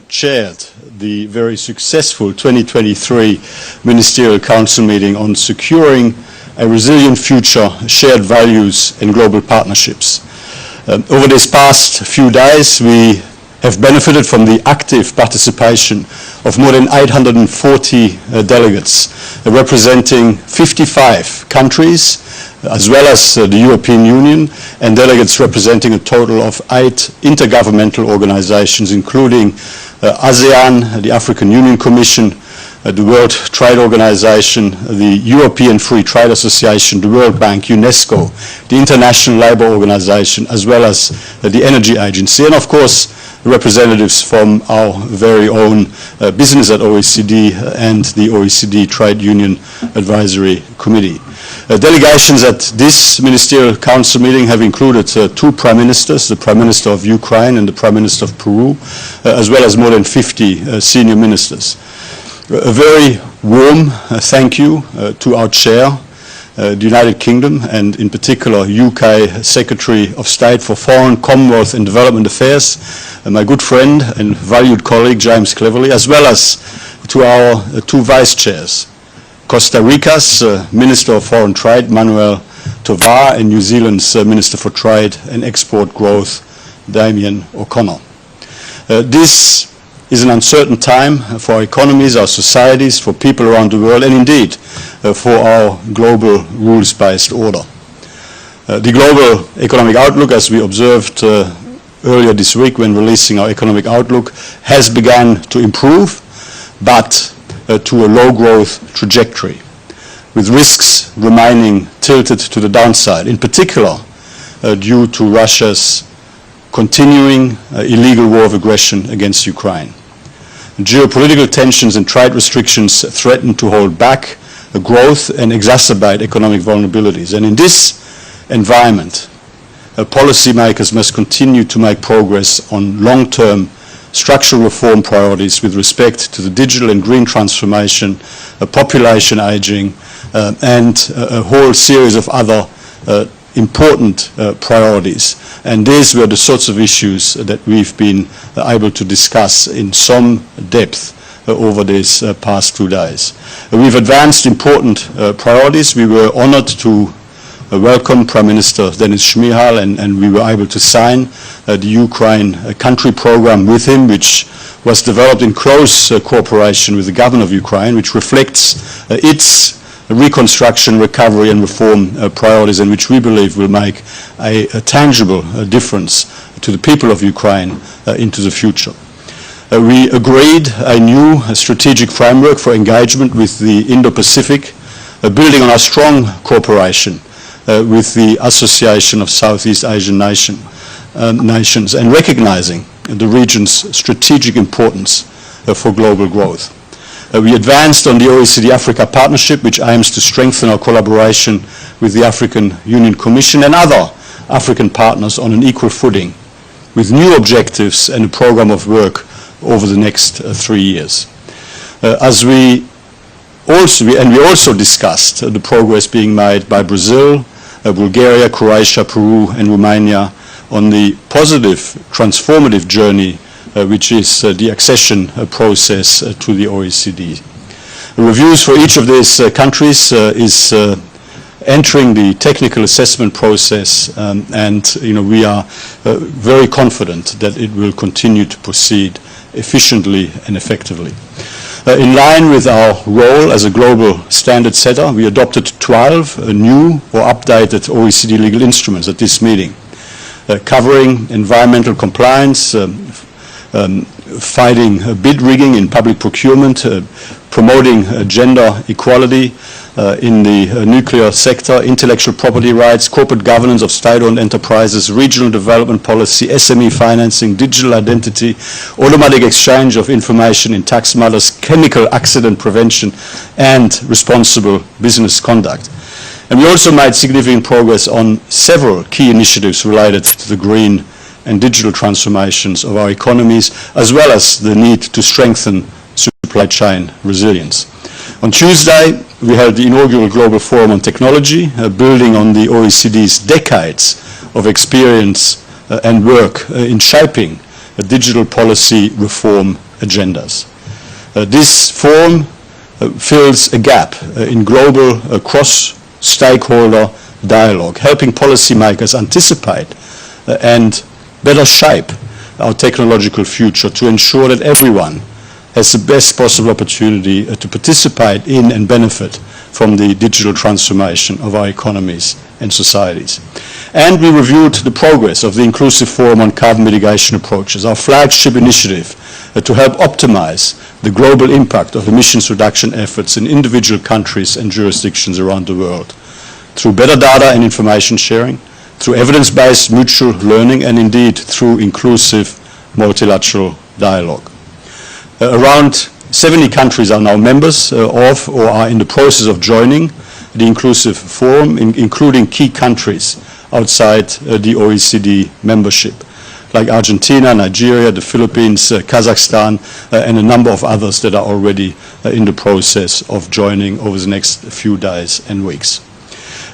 chaired the very successful 2023 Ministerial Council meeting on securing a resilient future, shared values and global partnerships. Over these past few days, we have benefited from the active participation of more than 840 delegates representing 55 countries, as well as the European Union, and delegates representing a total of 8 intergovernmental organizations, including ASEAN, the African Union Commission, the World Trade Organization, the European Free Trade Association, the World Bank, UNESCO, the International Labour Organization, as well as the Energy Agency, and of course representatives from our very own business at OECD and the OECD Trade Union Advisory Committee. Delegations at this Ministerial Council meeting have included 2 Prime Ministers, the Prime Minister of Ukraine and the Prime Minister of Peru, as well as more than 50 senior ministers. A very warm thank you to our chair, the United Kingdom, and in particular UK Secretary of State for Foreign, Commonwealth and Development Affairs, my good friend and valued colleague James Cleverly, as well as to our 2 vice chairs, Costa Rica's Minister of Foreign Trade, Manuel Tovar, and New Zealand's Minister for Trade and Export Growth, Damien O'Connor. This is an uncertain time for our economies, our societies, for people around the world, and indeed for our global rules-based order. The global economic outlook, as we observed earlier this week when releasing our economic outlook, has begun to improve, but to a low-growth trajectory, with risks remaining tilted to the downside, in particular due to Russia's continuing illegal war of aggression against Ukraine. Geopolitical tensions and trade restrictions threaten to hold back growth and exacerbate economic vulnerabilities. And in this environment, policymakers must continue to make progress on long-term structural reform priorities with respect to the digital and green transformation, population aging, and a whole series of other important priorities. And these were the sorts of issues that we've been able to discuss in some depth over these past 2 days. We've advanced important priorities. We were honored to welcome Prime Minister Denis Shmyhal, and we were able to sign the Ukraine country program with him, which was developed in close cooperation with the government of Ukraine, which reflects its reconstruction, recovery and reform priorities, and which we believe will make a tangible difference to the people of Ukraine into the future. We agreed a new strategic framework for engagement with the Indo-Pacific, building on our strong cooperation with the Association of Southeast Asian nations and recognizing the region's strategic importance for global growth. We advanced on the OECD Africa Partnership, which aims to strengthen our collaboration with the African Union Commission and other African partners on an equal footing, with new objectives and a program of work over the next 3 years. We also discussed the progress being made by Brazil, Bulgaria, Croatia, Peru and Romania on the positive, transformative journey which is the accession process to the OECD. Reviews for each of these countries is entering the technical assessment process, and we are very confident that it will continue to proceed efficiently and effectively. In line with our role as a global standard setter, we adopted 12 new or updated OECD legal instruments at this meeting, covering environmental compliance, fighting bid rigging in public procurement, promoting gender equality in the nuclear sector, intellectual property rights, corporate governance of state-owned enterprises, regional development policy, SME financing, digital identity, automatic exchange of information in tax matters, chemical accident prevention, and responsible business conduct. And we also made significant progress on several key initiatives related to the green and digital transformations of our economies, as well as the need to strengthen supply chain resilience. On Tuesday, we held the inaugural Global Forum on Technology, building on the OECD's decades of experience and work in shaping digital policy reform agendas. This forum fills a gap in global cross-stakeholder dialogue, helping policymakers anticipate and better shape our technological future to ensure that everyone has the best possible opportunity to participate in and benefit from the digital transformation of our economies and societies. And we reviewed the progress of the Inclusive Forum on Carbon Mitigation Approaches, our flagship initiative to help optimize the global impact of emissions reduction efforts in individual countries and jurisdictions around the world, through better data and information sharing, through evidence-based mutual learning, and indeed through inclusive multilateral dialogue. Around 70 countries are now members of or are in the process of joining the Inclusive Forum, including key countries outside the OECD membership, like Argentina, Nigeria, the Philippines, Kazakhstan, and a number of others that are already in the process of joining over the next few days and weeks.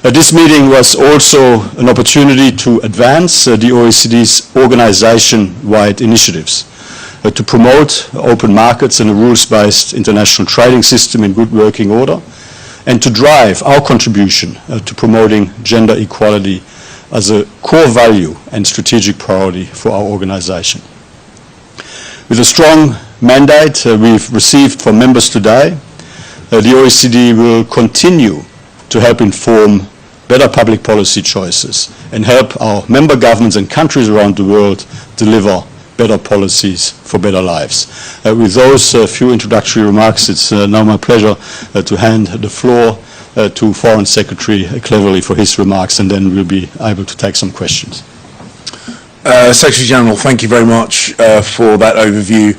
This meeting was also an opportunity to advance the OECD's organization-wide initiatives to promote open markets and a rules-based international trading system in good working order, and to drive our contribution to promoting gender equality as a core value and strategic priority for our organization. With a strong mandate we've received from members today, the OECD will continue to help inform better public policy choices and help our member governments and countries around the world deliver better policies for better lives. With those few introductory remarks, it's now my pleasure to hand the floor to Foreign Secretary Cleverly for his remarks, and then we'll be able to take some questions. Secretary General, thank you very much for that overview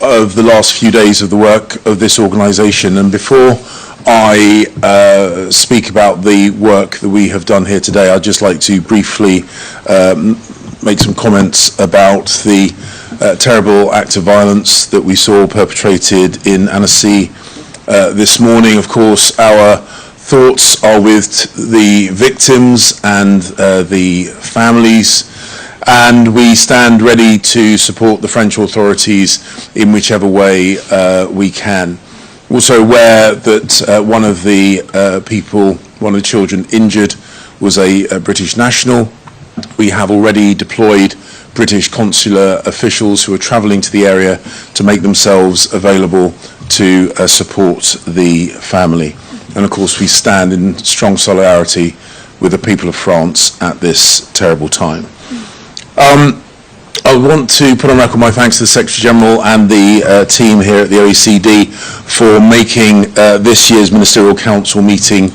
of the last few days of the work of this organisation. And before I speak about the work that we have done here today, I'd just like to briefly make some comments about the terrible act of violence that we saw perpetrated in Annecy this morning. Of course, our thoughts are with the victims and the families, and we stand ready to support the French authorities in whichever way we can. Also aware that one of the children injured was a British national. We have already deployed British consular officials who are travelling to the area to make themselves available to support the family. And of course, we stand in strong solidarity with the people of France at this terrible time. I want to put on record my thanks to the Secretary General and the team here at the OECD for making this year's Ministerial Council meeting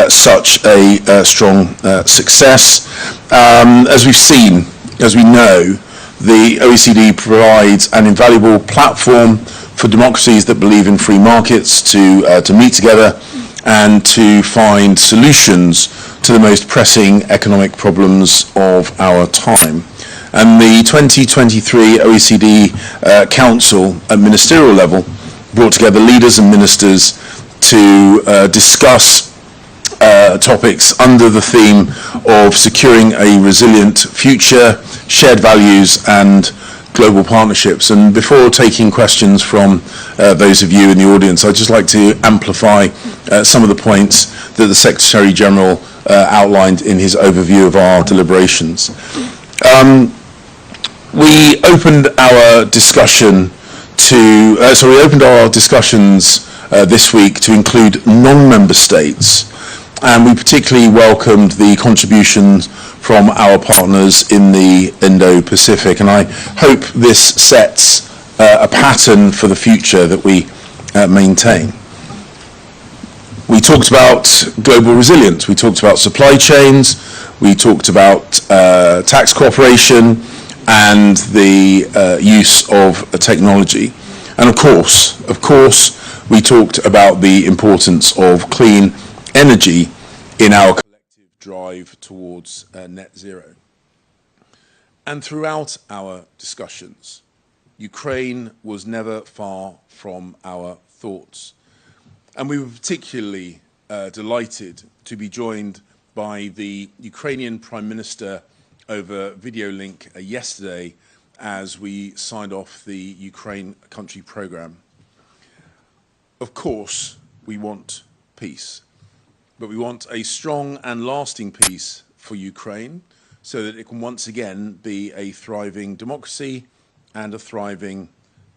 such a strong success. As we've seen, as we know, the OECD provides an invaluable platform for democracies that believe in free markets to meet together and to find solutions to the most pressing economic problems of our time. And the 2023 OECD Council at ministerial level brought together leaders and ministers to discuss topics under the theme of securing a resilient future, shared values and global partnerships. And before taking questions from those of you in the audience, I'd just like to amplify some of the points that the Secretary General outlined in his overview of our deliberations. We opened our discussions this week to include non-member states, and we particularly welcomed the contributions from our partners in the Indo-Pacific, and I hope this sets a pattern for the future that we maintain. We talked about global resilience, we talked about supply chains, we talked about tax cooperation and the use of technology. And of course, we talked about the importance of clean energy in our collective drive towards net zero. And throughout our discussions, Ukraine was never far from our thoughts. And we were particularly delighted to be joined by the Ukrainian Prime Minister over video link yesterday as we signed off the Ukraine country programme. Of course, we want peace, but we want a strong and lasting peace for Ukraine so that it can once again be a thriving democracy and a thriving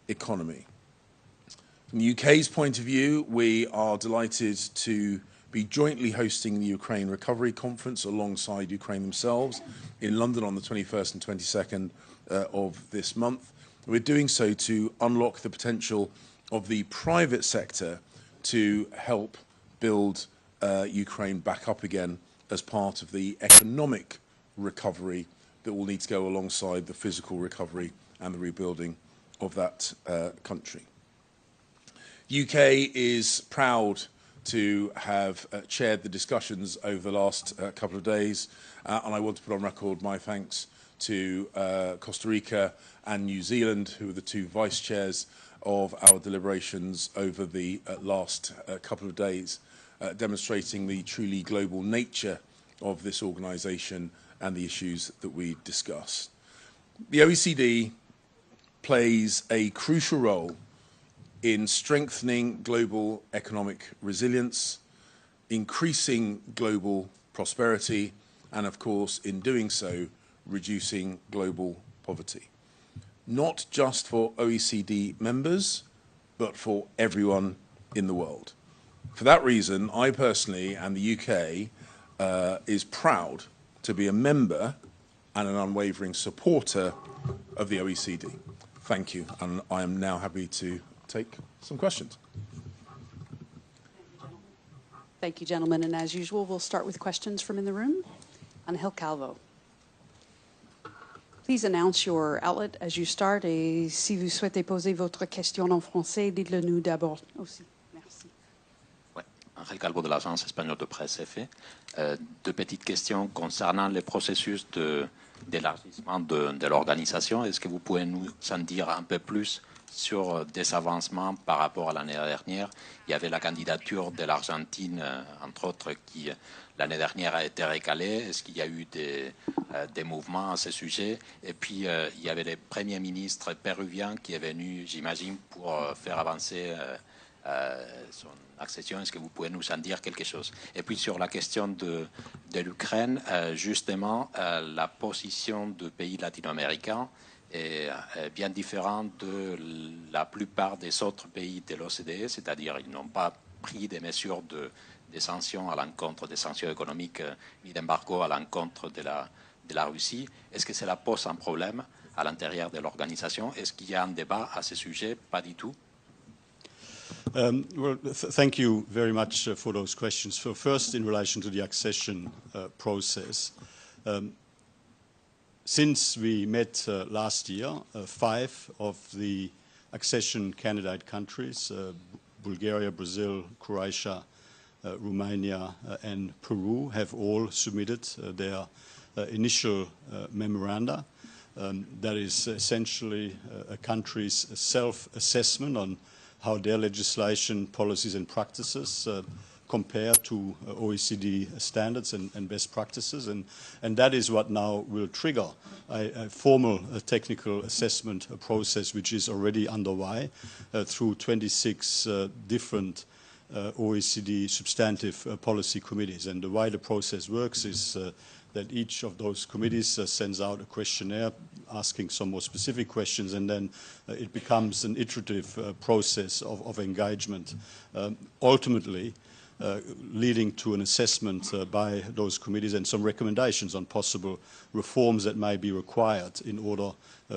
economy. From the UK's point of view, we are delighted to be jointly hosting the Ukraine Recovery Conference alongside Ukraine themselves in London on the 21st and 22nd of this month. We're doing so to unlock the potential of the private sector to help build Ukraine back up again as part of the economic recovery that will need to go alongside the physical recovery and the rebuilding of that country. The UK is proud to have chaired the discussions over the last couple of days, and I want to put on record my thanks to Costa Rica and New Zealand, who are the two vice chairs of our deliberations over the last couple of days, demonstrating the truly global nature of this organisation and the issues that we discussed. The OECD plays a crucial role in strengthening global economic resilience, increasing global prosperity, and of course, in doing so, reducing global poverty. Not just for OECD members, but for everyone in the world. For that reason, I personally and the UK is proud to be a member and an unwavering supporter of the OECD. Thank you, and I am now happy to take some questions. Thank you, gentlemen. And as usual, we'll start with questions from in the room. Angel Calvo. Please announce your outlet as you start, et si vous souhaitez poser votre question en français, dites-le nous d'abord aussi. Merci. Ouais. Angel Calvo de l'agence espagnole de presse EFE. Deux petites questions concernant le processus d'élargissement de l'organisation. Est-ce que vous pouvez nous en dire un peu plus sur des avancements par rapport à l'année dernière? Il y avait la candidature de l'Argentine, entre autres, qui l'année dernière a été recalée. Est-ce qu'il y a eu des mouvements à ce sujet? Et puis, il y avait le Premier ministre péruvien qui est venu, j'imagine, pour faire avancer son accession. Est-ce que vous pouvez nous en dire quelque chose? Et puis, sur la question de l'Ukraine, justement, la position de pays latino-américains est bien différente de la plupart des autres pays de l'OCDE, c'est-à-dire ils n'ont pas pris des mesures des sanctions à l'encontre des sanctions économiques ni d'embargo à l'encontre de la Russie. Est-ce que cela pose un problème à l'intérieur de l'organisation? Est-ce qu'il y a un débat à ce sujet? Pas du tout. Well, thank you very much for those questions. So first, in relation to the accession process. Since we met last year, 5 of the accession candidate countries, Bulgaria, Brazil, Croatia, Romania and Peru, have all submitted their initial memoranda. That is essentially a country's self-assessment on how their legislation, policies and practices compare to OECD standards and best practices, and that is what now will trigger a formal technical assessment process which is already underway through 26 different OECD substantive policy committees. And the way the process works is that each of those committees sends out a questionnaire asking some more specific questions, and then it becomes an iterative process of engagement, ultimately leading to an assessment by those committees and some recommendations on possible reforms that may be required in order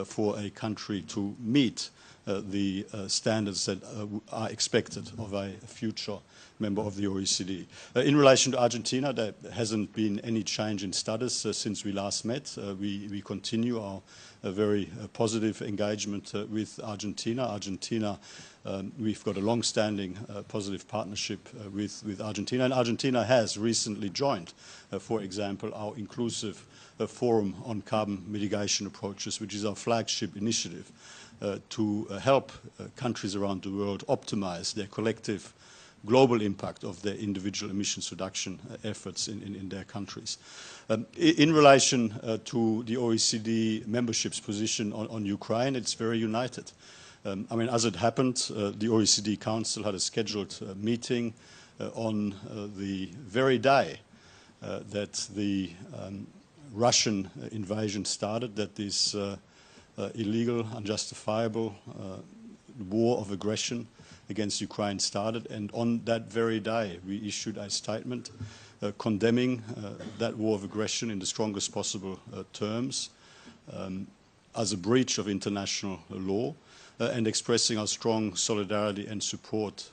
for a country to meet the standards that are expected of a future member of the OECD. In relation to Argentina, there hasn't been any change in status since we last met. We continue our very positive engagement with Argentina. Argentina, we've got a long-standing positive partnership with Argentina, and Argentina has recently joined, for example, our inclusive forum on carbon mitigation approaches, which is our flagship initiative to help countries around the world optimize their collective global impact of their individual emissions reduction efforts in their countries. In relation to the OECD membership's position on Ukraine, it's very united. I mean, as it happened, the OECD Council had a scheduled meeting on the very day that the Russian invasion started, that this illegal, unjustifiable war of aggression against Ukraine started. And on that very day, we issued a statement condemning that war of aggression in the strongest possible terms as a breach of international law and expressing our strong solidarity and support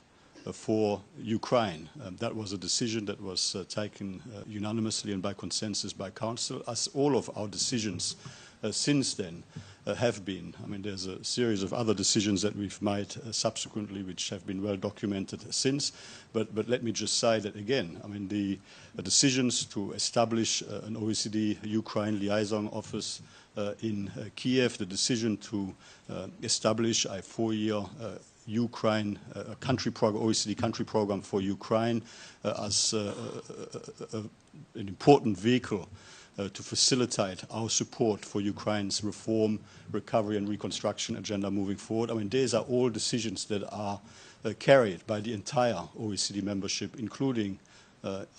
for Ukraine. That was a decision that was taken unanimously and by consensus by Council, as all of our decisions since then have been. I mean, there's a series of other decisions that we've made subsequently which have been well documented since, but let me just say that again, I mean, the decisions to establish an OECD Ukraine liaison office in Kiev, the decision to establish a 4-year Ukraine country program, OECD country program for Ukraine as an important vehicle to facilitate our support for Ukraine's reform, recovery and reconstruction agenda moving forward. I mean, these are all decisions that are carried by the entire OECD membership, including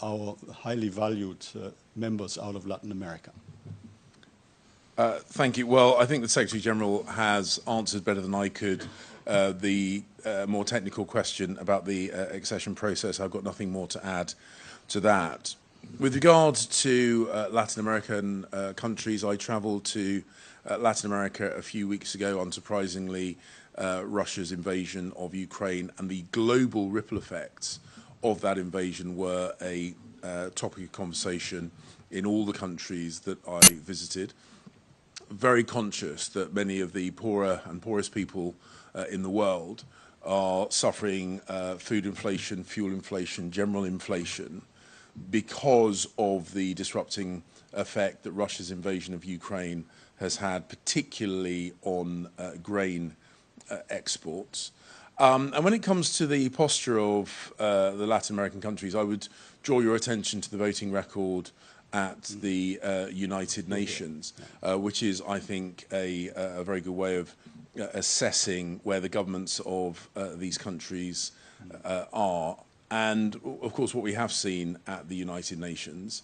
our highly valued members out of Latin America. Thank you. Well, I think the Secretary-General has answered better than I could the more technical question about the accession process. I've got nothing more to add to that. With regard to Latin American countries, I travelled to Latin America a few weeks ago, unsurprisingly. Russia's invasion of Ukraine and the global ripple effects of that invasion were a topic of conversation in all the countries that I visited. Very conscious that many of the poorer and poorest people in the world are suffering food inflation, fuel inflation, general inflation, because of the disrupting effect that Russia's invasion of Ukraine has had, particularly on grain exports. And when it comes to the posture of the Latin American countries, I would draw your attention to the voting record at the United Nations, which is, I think, a very good way of assessing where the governments of these countries are. And, of course, what we have seen at the United Nations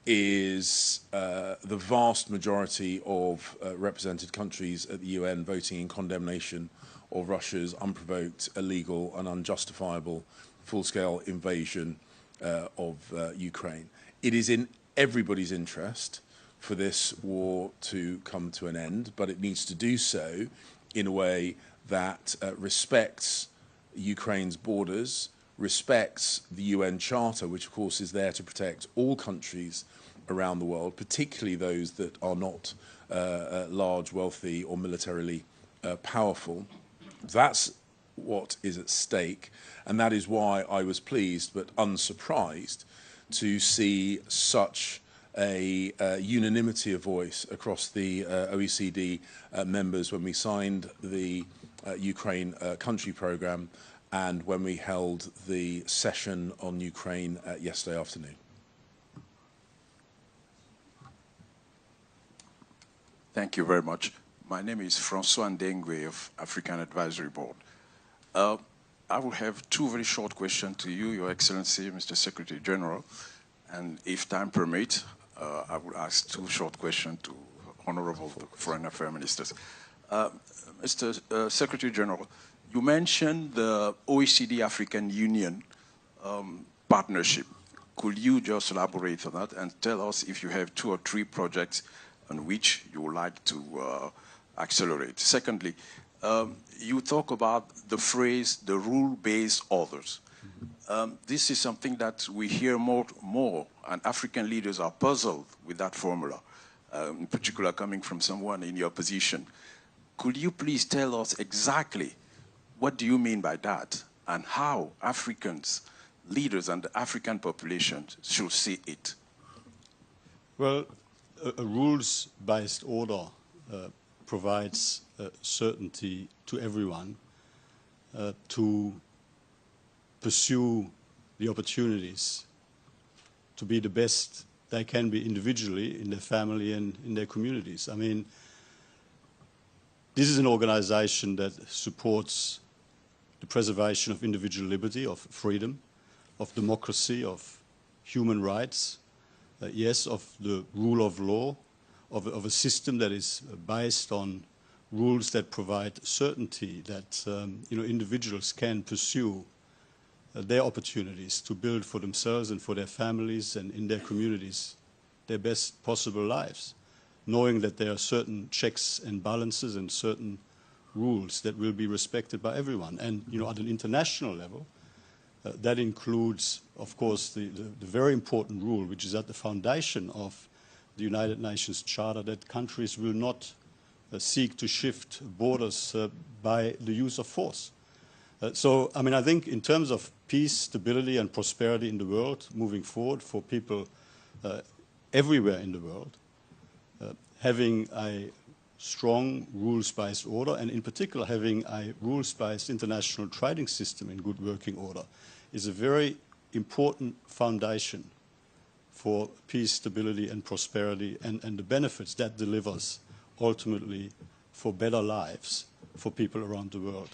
is the vast majority of represented countries at the UN voting in condemnation of Russia's unprovoked, illegal and unjustifiable full-scale invasion of Ukraine. It is in everybody's interest for this war to come to an end, but it needs to do so in a way that respects Ukraine's borders, respects the UN Charter, which of course is there to protect all countries around the world, particularly those that are not large, wealthy or militarily powerful. That's what is at stake, and that is why I was pleased but unsurprised to see such a unanimity of voice across the OECD members when we signed the Ukraine country programme and when we held the session on Ukraine yesterday afternoon. Thank you very much. My name is François Ndengwe of African Advisory Board. I will have two very short questions to you, Your Excellency, Mr. Secretary General, and if time permits, I will ask two short questions to Honorable Foreign Affairs Ministers. Mr. Secretary General, you mentioned the OECD African Union partnership. Could you just elaborate on that and tell us if you have 2 or 3 projects on which you would like to accelerate? Secondly, you talk about the phrase, the rule-based orders. This is something that we hear more, and African leaders are puzzled with that formula, in particular coming from someone in your position. Could you please tell us exactly what do you mean by that, and how Africans, leaders and the African population should see it? Well, a rules-based order provides certainty to everyone to pursue the opportunities to be the best they can be individually in their family and in their communities. I mean, this is an organization that supports the preservation of individual liberty, of freedom, of democracy, of human rights, yes, of the rule of law, of a system that is based on rules that provide certainty that individuals can pursue their opportunities to build for themselves and for their families and in their communities their best possible lives, knowing that there are certain checks and balances and certain rules that will be respected by everyone. And at an international level, that includes, of course, the very important rule, which is at the foundation of the United Nations Charter, that countries will not seek to shift borders by the use of force. So, I mean, I think in terms of peace, stability, and prosperity in the world moving forward for people everywhere in the world, having a strong rules-based order, and in particular having a rules-based international trading system in good working order, is a very important foundation for peace, stability, and prosperity, and the benefits that delivers ultimately for better lives for people around the world.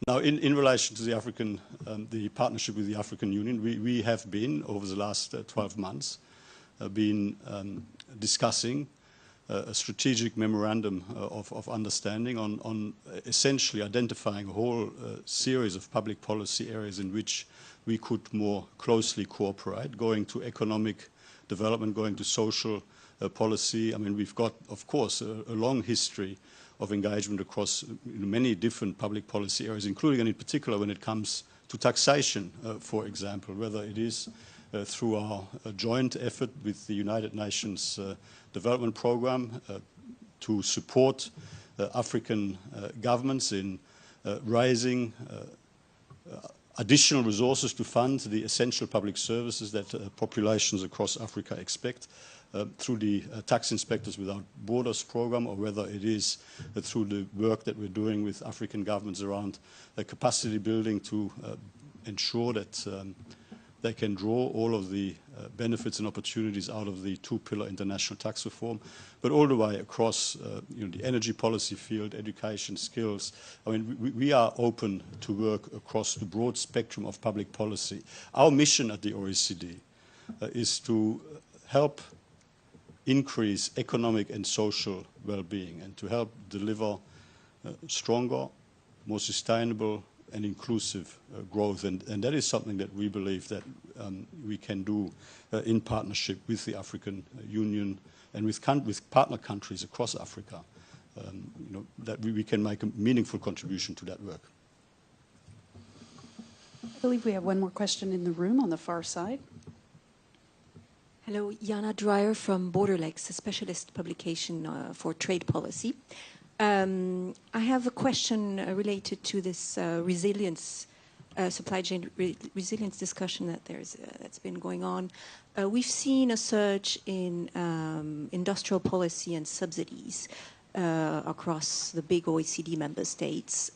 Now, in relation to the partnership with the African Union, we have been, over the last 12 months, been discussing a strategic memorandum of understanding on essentially identifying a whole series of public policy areas in which we could more closely cooperate, going to economic development, going to social policy. I mean, we've got, of course, a long history of engagement across many different public policy areas, including and in particular when it comes to taxation, for example, whether it is through our joint effort with the United Nations Development Programme to support African governments in raising additional resources to fund the essential public services that populations across Africa expect, through the Tax Inspectors Without Borders program, or whether it is through the work that we're doing with African governments around capacity building to ensure that they can draw all of the benefits and opportunities out of the two-pillar international tax reform, but all the way across the energy policy field, education, skills. I mean, we are open to work across the broad spectrum of public policy. Our mission at the OECD is to help increase economic and social well-being and to help deliver stronger, more sustainable and inclusive growth. And that is something that we believe that we can do in partnership with the African Union and with partner countries across Africa, that we can make a meaningful contribution to that work. I believe we have one more question in the room on the far side. Hello, Jana Dreyer from Borderlegs, a specialist publication for trade policy. I have a question related to this resilience, supply chain resilience discussion that's been going on. We've seen a surge in industrial policy and subsidies across the big OECD member states,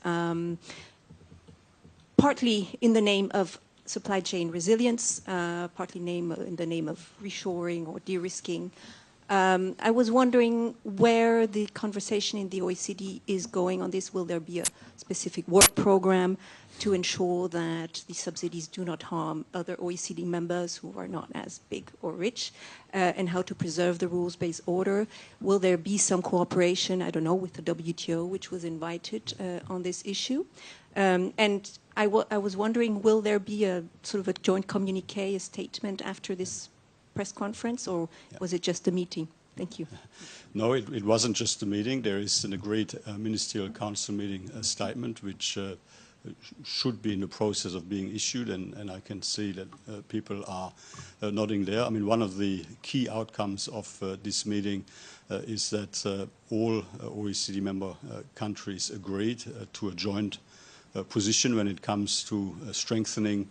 partly in the name of supply chain resilience, partly in the name of reshoring or de-risking. I was wondering where the conversation in the OECD is going on this. Will there be a specific work program to ensure that the subsidies do not harm other OECD members who are not as big or rich, and how to preserve the rules-based order? Will there be some cooperation, I don't know, with the WTO, which was invited on this issue? And I was wondering, will there be a sort of a joint communique, a statement after this press conference, or was it just a meeting? Thank you. No, it wasn't just a meeting. There is an agreed Ministerial Council meeting statement, which should be in the process of being issued, and I can see that people are nodding there. I mean, one of the key outcomes of this meeting is that all OECD member countries agreed to a joint position when it comes to strengthening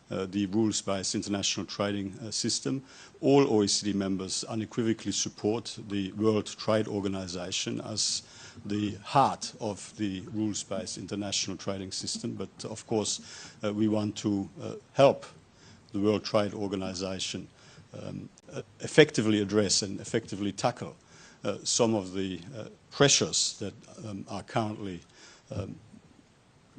the rules-based international trading system. All OECD members unequivocally support the World Trade Organization as the heart of the rules-based international trading system. But of course, we want to help the World Trade Organization effectively address and effectively tackle some of the pressures that are currently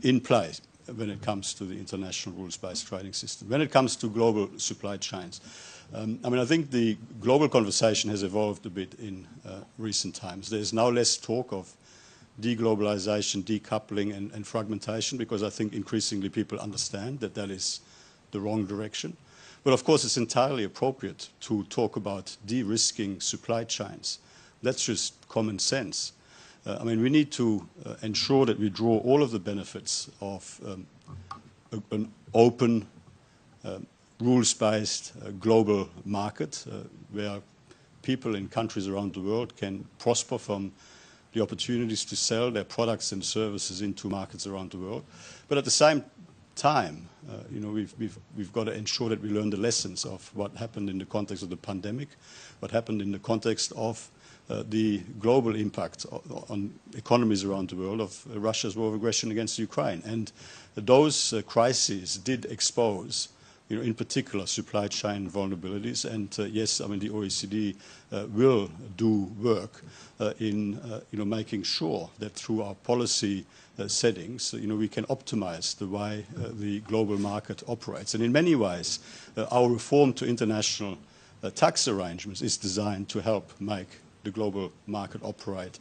in place when it comes to the international rules-based trading system. When it comes to global supply chains, I mean, I think the global conversation has evolved a bit in recent times. There's now less talk of deglobalization, decoupling, and fragmentation, because I think increasingly people understand that that is the wrong direction. But of course, it's entirely appropriate to talk about de-risking supply chains. That's just common sense. I mean, we need to ensure that we draw all of the benefits of an open, rules-based global market where people in countries around the world can prosper from the opportunities to sell their products and services into markets around the world. But at the same time, you know, we've got to ensure that we learn the lessons of what happened in the context of the pandemic, what happened in the context of the global impact on economies around the world of Russia's war of aggression against Ukraine. And those crises did expose, you know, in particular, supply chain vulnerabilities. And yes, I mean, the OECD will do work in, you know, making sure that through our policy settings, you know, we can optimize the way the global market operates. And in many ways, our reform to international tax arrangements is designed to help make the global market operate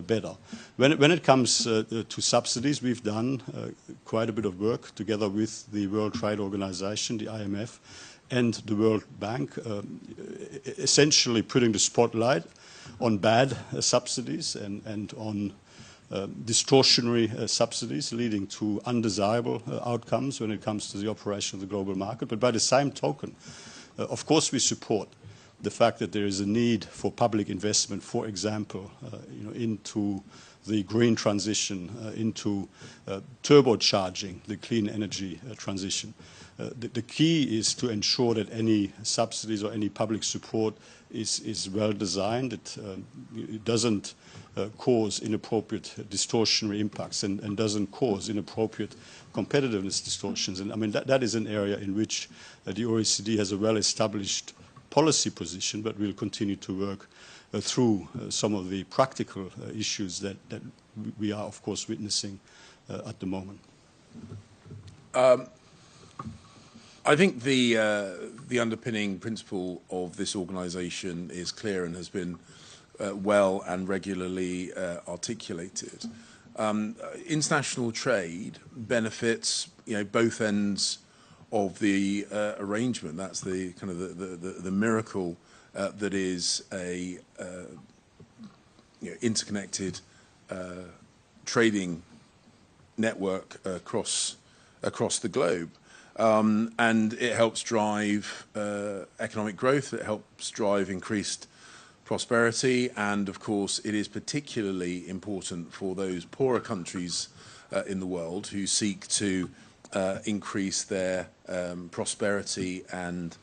better. When it comes to subsidies, we've done quite a bit of work together with the World Trade Organization, the IMF, and the World Bank, essentially putting the spotlight on bad subsidies and on distortionary subsidies leading to undesirable outcomes when it comes to the operation of the global market. But by the same token, of course, we support the fact that there is a need for public investment, for example, you know, into the green transition, into turbocharging the clean energy transition. The key is to ensure that any subsidies or any public support is well designed. It doesn't cause inappropriate distortionary impacts and doesn't cause inappropriate competitiveness distortions. And I mean, that is an area in which the OECD has a well-established policy position, but we'll continue to work through some of the practical issues that we are, of course, witnessing at the moment. I think the underpinning principle of this organisation is clear and has been well and regularly articulated. International trade benefits, you know, both ends of the arrangement. That's the kind of the miracle that is a you know, interconnected trading network across the globe, and it helps drive economic growth. It helps drive increased prosperity, and of course, it is particularly important for those poorer countries in the world who seek to increase their prosperity and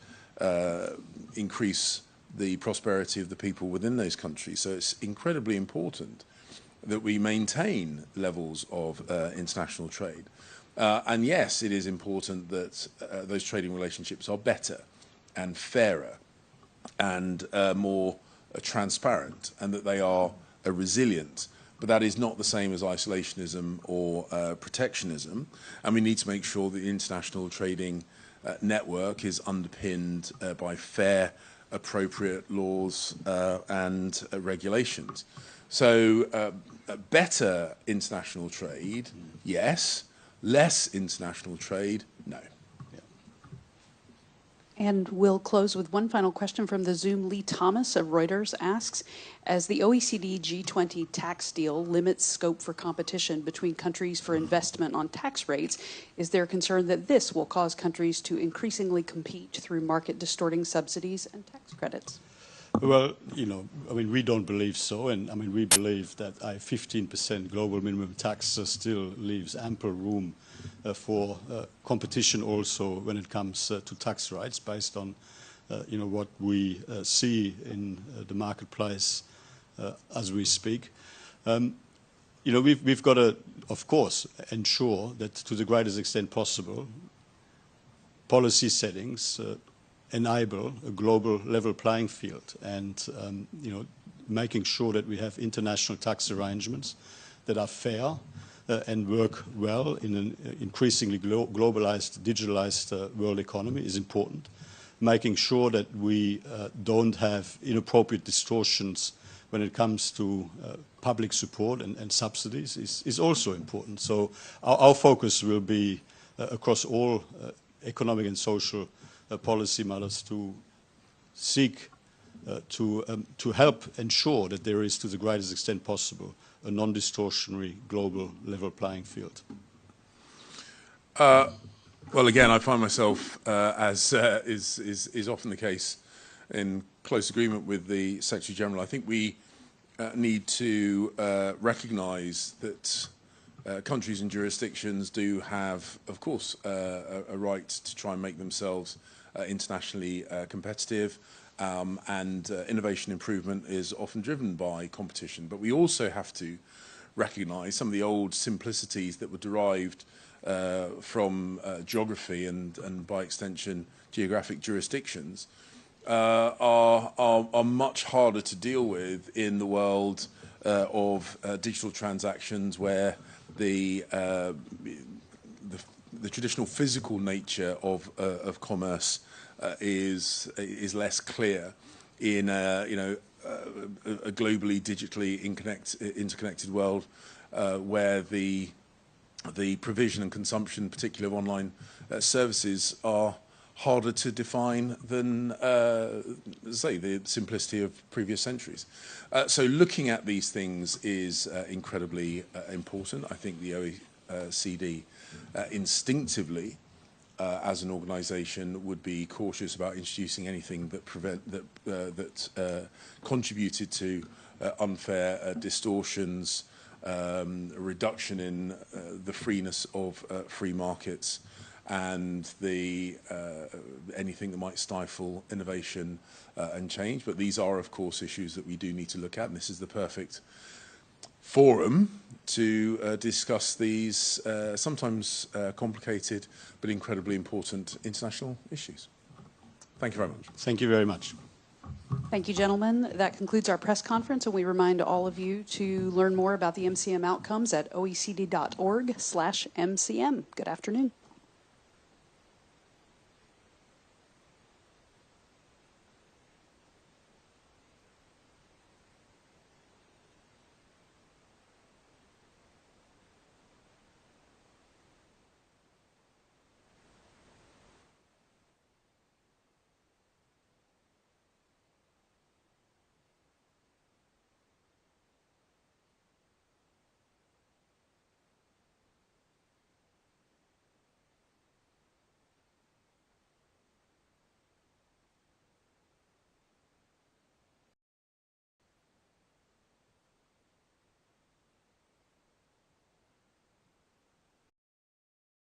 increase the prosperity of the people within those countries. So it's incredibly important that we maintain levels of international trade. And yes, it is important that those trading relationships are better and fairer and more transparent, and that they are resilient. But that is not the same as isolationism or protectionism. And we need to make sure that the international trading network is underpinned by fair, appropriate laws and regulations. So better international trade, yes. Less international trade, no. And we'll close with one final question from the Zoom. Lee Thomas of Reuters asks, as the OECD G20 tax deal limits scope for competition between countries for investment on tax rates, is there concern that this will cause countries to increasingly compete through market-distorting subsidies and tax credits? Well, you know, I mean, we don't believe so, and I mean, we believe that a 15% global minimum tax still leaves ample room for competition also when it comes to tax rights, based on, you know, what we see in the marketplace as we speak. you know, we've got to, of course, ensure that to the greatest extent possible, policy settings enable a global level playing field, and you know, making sure that we have international tax arrangements that are fair and work well in an increasingly globalized, digitalized world economy is important. Making sure that we don't have inappropriate distortions when it comes to public support and subsidies is also important. So our focus will be across all economic and social policy matters to seek to help ensure that there is, to the greatest extent possible, a non-distortionary global level playing field. Well, again, I find myself, as is often the case, in close agreement with the Secretary General. I think we need to recognise that countries and jurisdictions do have, of course, a right to try and make themselves internationally competitive, and innovation improvement is often driven by competition. But we also have to recognise some of the old simplicities that were derived from geography and by extension geographic jurisdictions are much harder to deal with in the world of digital transactions, where the traditional physical nature of commerce is less clear in a globally digitally interconnected world, where the provision and consumption, particularly of online services, are harder to define than, say, the simplicity of previous centuries. So looking at these things is incredibly important. I think the OECD instinctively, as an organisation, would be cautious about introducing anything that contributed to unfair distortions, a reduction in the freeness of free markets, and anything that might stifle innovation and change. But these are, of course, issues that we do need to look at, and this is the perfect forum to discuss these sometimes complicated but incredibly important international issues. Thank you very much. Thank you very much. Thank you, gentlemen. That concludes our press conference, and we remind all of you to learn more about the MCM outcomes at oecd.org/MCM. Good afternoon.